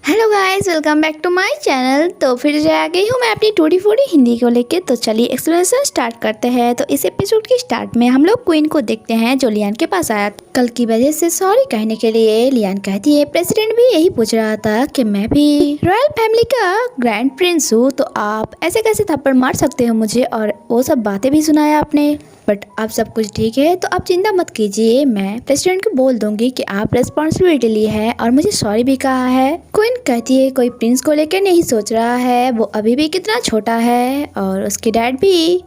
Hello guys, welcome back to my channel. तो फिर से आ गई हूँ मैं अपनी टूटी फूटी हिंदी को लेके। तो चलिए एक्सप्लेनेशन स्टार्ट करते हैं। तो इस एपिसोड के स्टार्ट में हम लोग क्वीन को देखते हैं जो लियान के पास आया था कल की वजह से सॉरी कहने के लिए। लियान कहती है प्रेसिडेंट भी यही पूछ रहा था कि मैं भी रॉयल फैमिली का ग्रैंड प्रिंस हूँ, तो आप ऐसे कैसे थप्पड़ मार सकते हो मुझे, और वो सब बातें भी सुनाया आपने। बट अब सब कुछ ठीक है तो आप चिंता मत कीजिए, मैं प्रेसिडेंट को बोल दूंगी कि आप रेस्पॉन्सिबिलिटी ली है और मुझे सॉरी भी कहा है। क्वीन कहती है कोई प्रिंस को लेकर नहीं सोच रहा है, वो अभी भी कितना छोटा है और उसके डैड भी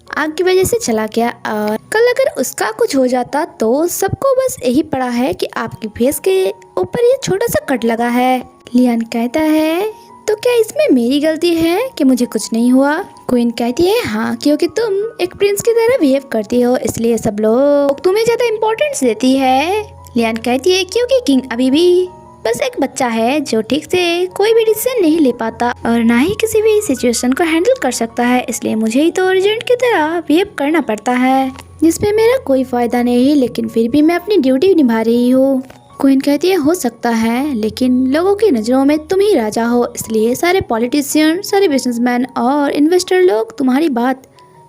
आग की वजह से चला गया, और कल अगर उसका कुछ हो जाता तो सबको बस यही पड़ा है कि आपकी फेस के ऊपर ये छोटा सा कट लगा है। लियान कहता है तो क्या इसमें मेरी गलती है कि मुझे कुछ नहीं हुआ। क्वीन कहती है हाँ, क्योंकि तुम एक प्रिंस की तरह बिहेव करती हो इसलिए सब लोग तुम्हें ज्यादा इम्पोर्टेंस देती है। लियान कहती है क्योंकि किंग अभी भी बस एक बच्चा है जो ठीक से कोई भी डिसीजन नहीं ले पाता और ना ही किसी भी सिचुएशन को हैंडल कर सकता है, इसलिए मुझे ही तो एजेंट की तरह बिहेव करना पड़ता है जिसमें मेरा कोई फायदा नहीं, लेकिन फिर भी मैं अपनी ड्यूटी निभा रही हूँ। क्वीन कहती है हो सकता है, लेकिन लोगों की नज़रों में तुम ही राजा हो, इसलिए सारे पॉलिटिशियन, सारे बिजनेसमैन और इन्वेस्टर लोग तुम्हारी बात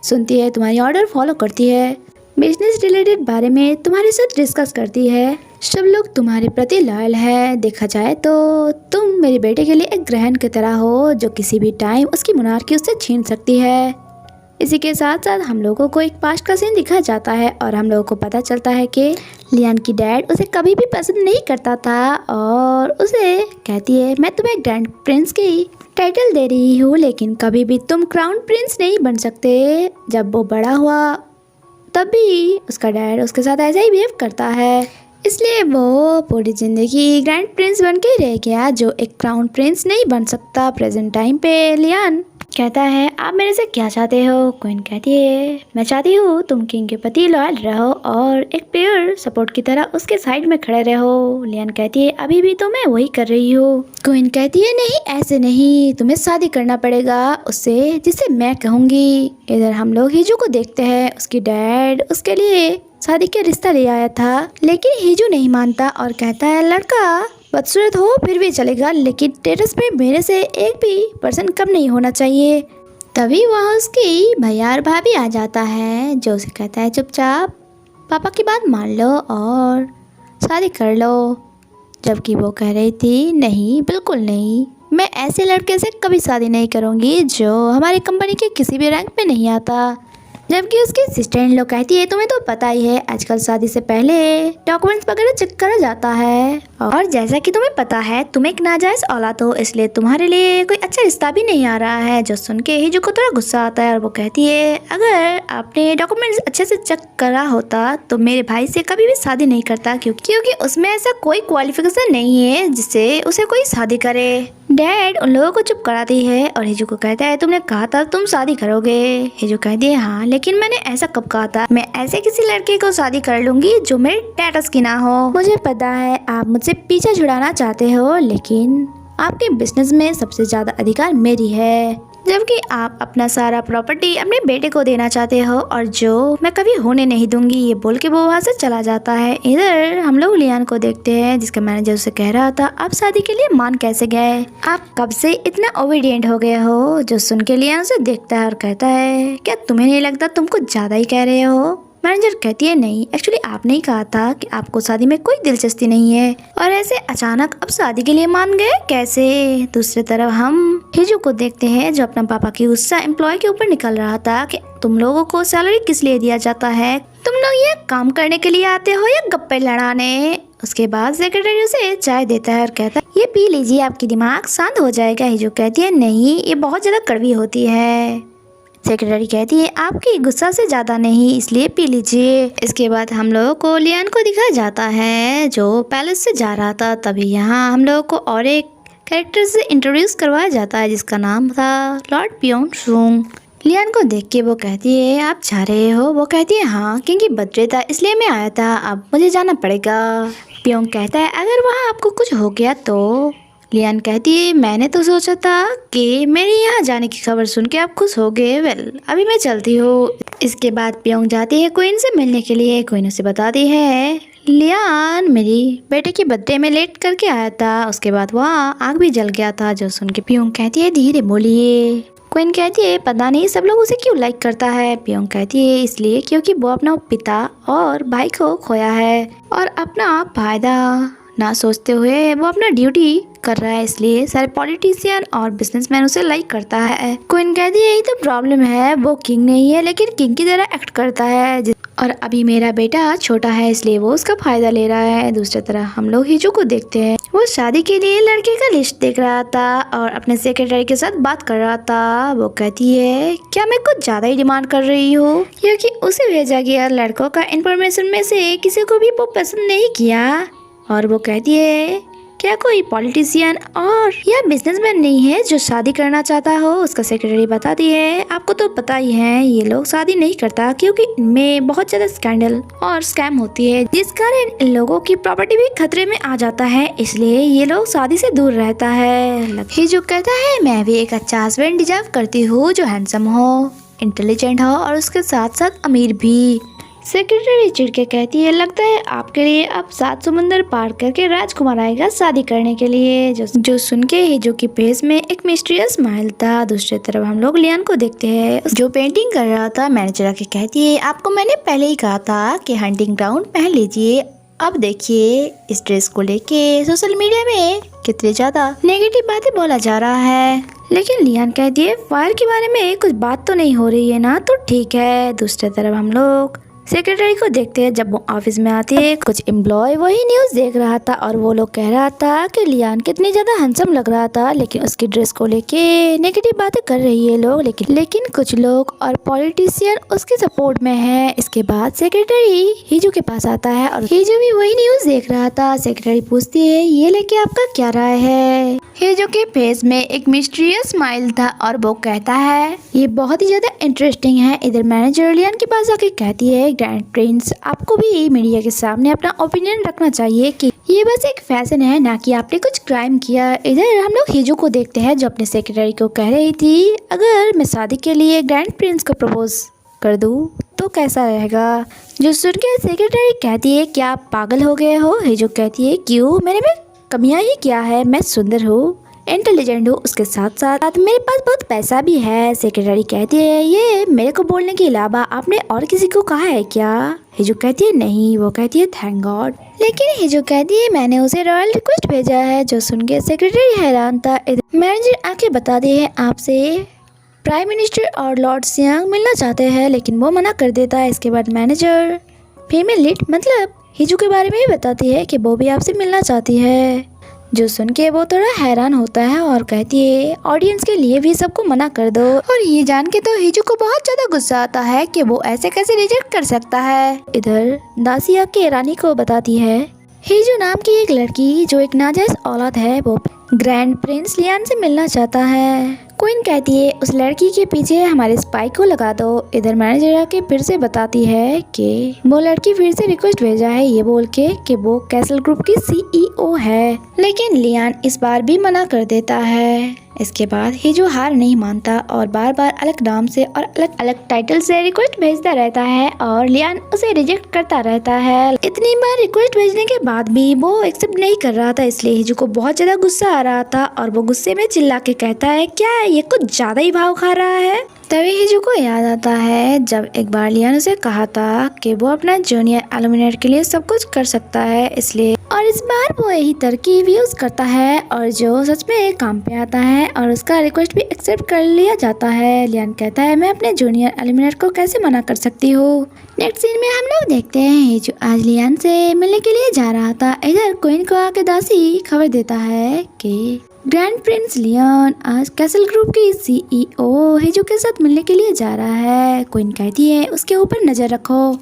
सुनती है, तुम्हारी ऑर्डर फॉलो करती है, बिजनेस रिलेटेड बारे में तुम्हारे साथ डिस्कस करती है, सब लोग तुम्हारे प्रति लॉयल है। देखा जाए तो तुम मेरे बेटे के लिए एक ग्रहण की तरह हो जो किसी भी टाइम उसकी मुनार्की उससे छीन सकती है। इसी के साथ साथ हम लोगों को एक पास्ट का सीन दिखाया जाता है और हम लोगों को पता चलता है कि लियान की डैड उसे कभी भी पसंद नहीं करता था और उसे कहती है मैं तुम्हें ग्रैंड प्रिंस की टाइटल दे रही हूँ, लेकिन कभी भी तुम क्राउन प्रिंस नहीं बन सकते। जब वो बड़ा हुआ तब भी उसका डैड उसके साथ ऐसा ही बिहेव करता है, इसलिए वो पूरी जिंदगी ग्रैंड प्रिंस बन के रह गया जो एक क्राउन प्रिंस नहीं बन सकता प्रेजेंट टाइम पे। लियान कहता है आप मेरे से क्या चाहते हो। क्वीन कहती है मैं चाहती हूँ तुम किंग के प्रति लॉयल रहो और एक पेयर सपोर्ट की तरह उसके साइड में खड़े रहो। लियान कहती है अभी भी तो मैं वही कर रही हूँ। क्वीन कहती है नहीं ऐसे नहीं, तुम्हें शादी करना पड़ेगा उससे जिसे मैं कहूँगी। इधर हम लोग हिजू को देखते हैं, उसकी डैड उसके लिए शादी का रिश्ता ले आया था, लेकिन हिजू नहीं मानता और कहता है लड़का बदसूरत हो फिर भी चलेगा, लेकिन टेरेस पे मेरे से एक भी पर्सन कम नहीं होना चाहिए। तभी वहाँ उसकी भैया और भाभी आ जाता है जो उसे कहता है चुपचाप पापा की बात मान लो और शादी कर लो, जबकि वो कह रही थी नहीं बिल्कुल नहीं, मैं ऐसे लड़के से कभी शादी नहीं करूँगी जो हमारी कंपनी के किसी भी रैंक पे नहीं आता। जबकि उसकी सिस्टर इन लोग कहती है तुम्हें तो पता ही है आजकल शादी से पहले डॉक्यूमेंट्स वगैरह चेक करा जाता है, और जैसा कि तुम्हें पता है तुम एक नाजायज औलाद हो, इसलिए तुम्हारे लिए कोई अच्छा रिश्ता भी नहीं आ रहा है। जो सुन के हिजू को थोड़ा गुस्सा आता है और वो कहती है अगर आपने डॉक्यूमेंट्स अच्छे से चेक करा होता तो मेरे भाई से कभी भी शादी नहीं करता, क्योंकि उसमें ऐसा कोई क्वालिफिकेशन नहीं है जिससे उसे कोई शादी करे। डैड उन लोगों को चुप कराती है और हिजू को कहता है तुमने कहा था तुम शादी करोगे। हिजू कहती है हाँ, लेकिन मैंने ऐसा कब कहा था, मैं ऐसे किसी लड़के को शादी कर लूंगी जो मेरे स्टेटस की ना हो। मुझे पता है आप मुझसे पीछा छुड़ाना चाहते हो, लेकिन आपके बिजनेस में सबसे ज्यादा अधिकार मेरी है, जबकि आप अपना सारा प्रॉपर्टी अपने बेटे को देना चाहते हो और जो मैं कभी होने नहीं दूंगी। ये बोल के वो वहाँ से चला जाता है। इधर हम लोग लियान को देखते हैं जिसका मैनेजर उसे कह रहा था आप शादी के लिए मान कैसे गए, आप कब से इतना ओबीडियंट हो गए हो। जो सुन के लियान उसे देखता है और कहता है क्या तुम्हें नहीं लगता तुम कुछ ज्यादा ही कह रहे हो। मैनेजर कहती है नहीं, एक्चुअली आपने ही कहा था कि आपको शादी में कोई दिलचस्पी नहीं है और ऐसे अचानक अब शादी के लिए मान गए कैसे। दूसरी तरफ हम हिजू को देखते हैं जो अपना पापा की गुस्सा एम्प्लॉय के ऊपर निकल रहा था कि तुम लोगों को सैलरी किस लिए दिया जाता है, तुम लोग ये काम करने के लिए आते हो या गप्पे लड़ाने। उसके बाद सेक्रेटरी उसे चाय देता है और कहता है ये पी लीजिए आपकी दिमाग शांत हो जाएगा। हिजू कहती है नहीं ये बहुत ज्यादा कड़वी होती है। सेक्रेटरी कहती है आपकी गुस्सा से ज्यादा नहीं, इसलिए पी लीजिए। इसके बाद हम लोगों को लियान को दिखाया जाता है जो पैलेस से जा रहा था। तभी यहाँ हम लोगों को और एक कैरेक्टर से इंट्रोड्यूस करवाया जाता है जिसका नाम था लॉर्ड पियोंग सूंग। लियान को देख के वो कहती है आप जा रहे हो। वो कहती है हाँ, क्योंकि बर्थडे था इसलिए मैं आया था, अब मुझे जाना पड़ेगा। पियोंग कहता है अगर वहाँ आपको कुछ हो गया तो। लियान कहती है मैंने तो सोचा था कि मेरे यहाँ जाने की खबर सुन के आप खुश हो गए, वेल अभी मैं चलती हूँ। इसके बाद पियोंग जाती है क्वीन से मिलने के लिए। क्वीन उसे बताती है लियान मेरी बेटे की बर्थडे में लेट करके आया था, उसके बाद वहाँ आग भी जल गया था। जो सुन के पियोंग कहती है धीरे बोलिए। क्वीन कहती है पता नहीं सब लोग उसे क्यों लाइक करता है। पियोंग कहती है इसलिए क्योंकि वो अपना पिता और भाई को खोया है और अपना फायदा ना सोचते हुए वो अपना ड्यूटी कर रहा है, इसलिए सारे पॉलिटिशियन और बिजनेसमैन उसे लाइक करता है। क्वीन कहती है यही तो प्रॉब्लम है, वो किंग नहीं है लेकिन किंग की तरह एक्ट करता है और अभी मेरा बेटा छोटा है इसलिए वो उसका फायदा ले रहा है। दूसरी तरह हम लोग हिजू को देखते हैं, वो शादी के लिए लड़के का लिस्ट देख रहा था और अपने सेक्रेटरी के साथ बात कर रहा था। वो कहती है क्या मैं कुछ ज्यादा ही डिमांड कर रही हूँ, क्योंकि उसे भेजा गया लड़कों का इंफॉर्मेशन में से किसी को भी वो पसंद नहीं किया। और वो कहती है क्या कोई पॉलिटिशियन और या बिजनेसमैन नहीं है जो शादी करना चाहता हो। उसका सेक्रेटरी बताती है आपको तो पता ही है ये लोग शादी नहीं करता क्योंकि इनमें बहुत ज्यादा स्कैंडल और स्कैम होती है, जिस कारण इन लोगों की प्रॉपर्टी भी खतरे में आ जाता है, इसलिए ये लोग शादी से दूर रहता है। हिजू कहता है मैं भी एक अच्छा हस्बैंड डिजर्व करती हूँ जो हैंडसम हो, इंटेलिजेंट हो और उसके साथ साथ अमीर भी। सेक्रेटरी चिढ़ के कहती है लगता है आपके लिए अब 7 समुंदर पार करके राजकुमार आएगा शादी करने के लिए। जो सुन के हिजू की फेस में एक मिस्टीरियस स्माइल था। दूसरी तरफ हम लोग लियान को देखते हैं जो पेंटिंग कर रहा था। मैनेजर आके कहती है आपको मैंने पहले ही कहा था कि हंटिंग ग्राउंड पहन लीजिए, अब देखिए इस ड्रेस को लेके सोशल मीडिया में कितनी ज्यादा नेगेटिव बातें बोला जा रहा है। लेकिन लियान कहती है फायर के बारे में कुछ बात तो नहीं हो रही है ना, तो ठीक है। दूसरी तरफ हम लोग सेक्रेटरी को देखते हैं जब वो ऑफिस में आती है, कुछ एम्प्लॉय वही न्यूज देख रहा था और वो लोग कह रहा था कि लियान कितनी ज्यादा हैंडसम लग रहा था, लेकिन उसकी ड्रेस को लेके नेगेटिव बातें कर रही है लोग। लेकिन कुछ लोग और पॉलिटिशियन उसके सपोर्ट में है। इसके बाद सेक्रेटरी हिजू के पास आता है और हिजू भी वही न्यूज देख रहा था। सेक्रेटरी पूछती है ये लेके आपका क्या राय है। हिजू के फेस में एक मिस्टीरियस स्माइल था और वो कहता है ये बहुत ही ज्यादा इंटरेस्टिंग है। इधर मैनेजर लियान के पास आके कहती है ग्रैंड प्रिंस आपको भी मीडिया के सामने अपना ओपिनियन रखना चाहिए कि ये बस एक फैशन है, ना कि आपने कुछ क्राइम किया। इधर हम लोग हिजू को देखते हैं जो अपने सेक्रेटरी को कह रही थी अगर मैं शादी के लिए ग्रैंड प्रिंस को प्रपोज कर दूं तो कैसा रहेगा। जो सुन के सेक्रेटरी कहती है क्या आप पागल हो गए हो। हिजू कहती है क्यों, मैंने में कमियां ही क्या है, मैं सुंदर हूँ, इंटेलिजेंट हूँ, उसके साथ साथ मेरे पास बहुत पैसा भी है। सेक्रेटरी कहती है ये मेरे को बोलने के अलावा आपने और किसी को कहा है क्या। हिजू कहती है नहीं। वो कहती है थैंक गॉड। लेकिन हिजू कहती है मैंने उसे रॉयल रिक्वेस्ट भेजा है। जो सुन के सेक्रेटरी हैरान था। मैनेजर आके बताती है आपसे प्राइम मिनिस्टर और लॉर्ड सियांग मिलना चाहते हैं, लेकिन वो मना कर देता है। इसके बाद मैनेजर फीमेल लीड मतलब हिजू के बारे में ही बताती है कि वो भी आपसे मिलना चाहती है। जो सुन के वो थोड़ा हैरान होता है और कहती है ऑडियंस के लिए भी सबको मना कर दो। और ये जान के तो हिजू को बहुत ज्यादा गुस्सा आता है कि वो ऐसे कैसे रिजेक्ट कर सकता है। इधर दासिया के रानी को बताती है हिजू नाम की एक लड़की जो एक नाजायज औलाद है वो ग्रैंड प्रिंस लियान से मिलना चाहता है। क्वीन कहती है उस लड़की के पीछे हमारे स्पाई को लगा दो। इधर मैनेजर आके फिर से बताती है कि वो लड़की फिर से रिक्वेस्ट भेजा है ये बोल के कि वो कैसल ग्रुप की सीईओ है, लेकिन लियान इस बार भी मना कर देता है। इसके बाद हिजू हार नहीं मानता और बार बार अलग नाम से और अलग अलग टाइटल से रिक्वेस्ट भेजता रहता है और लियान उसे रिजेक्ट करता रहता है। इतनी बार रिक्वेस्ट भेजने के बाद भी वो एक्सेप्ट नहीं कर रहा था, इसलिए हिजू को बहुत ज्यादा गुस्सा आ रहा था और वो गुस्से में चिल्ला के कहता है क्या ये कुछ ज्यादा ही भाव खा रहा है। तभी हिजू को याद आता है जब एक बार लियान उसे कहा था कि वो अपना जूनियर एलिमिनेट के लिए सब कुछ कर सकता है, इसलिए और इस बार वो यही तरकीब यूज करता है और जो सच में काम पे आता है और उसका रिक्वेस्ट भी एक्सेप्ट कर लिया जाता है। लियान कहता है मैं अपने जूनियर एलिमिनेट को कैसे मना कर सकती हूँ। नेक्स्ट सीन में हम लोग देखते हैं हिजू आज लियान से मिलने के लिए जा रहा था। इधर क्वीन को आके दासी खबर देता है कि ग्रैंड प्रिंस लियान आज कैसल ग्रुप की सीईओ हिजू के साथ मिलने के लिए जा रहा है। क्वीन कहती है उसके ऊपर नजर रखो।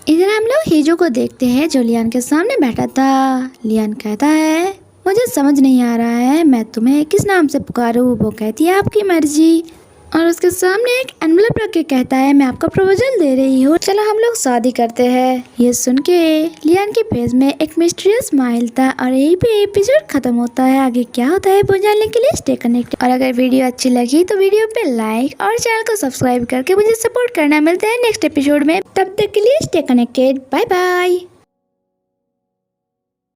इधर हम लोग हिजू को देखते हैं जो लियान के सामने बैठा था। लियान कहता है मुझे समझ नहीं आ रहा है मैं तुम्हें किस नाम से पुकारूं। वो कहती है आपकी मर्जी और उसके सामने एक एनवलप रख के कहता है मैं आपका प्रपोजल दे रही हूँ, चलो हम लोग शादी करते हैं। ये सुन के लियान के फेस में एक मिस्टीरियस स्माइल था और यही पे एपिसोड खत्म होता है। आगे क्या होता है वो जानने के लिए स्टे कनेक्टेड और अगर वीडियो अच्छी लगी तो वीडियो पे लाइक और चैनल को सब्सक्राइब करके मुझे सपोर्ट करना। मिलते हैं नेक्स्ट एपिसोड में, तब तक के लिए स्टे कनेक्टेड, बाय बाय।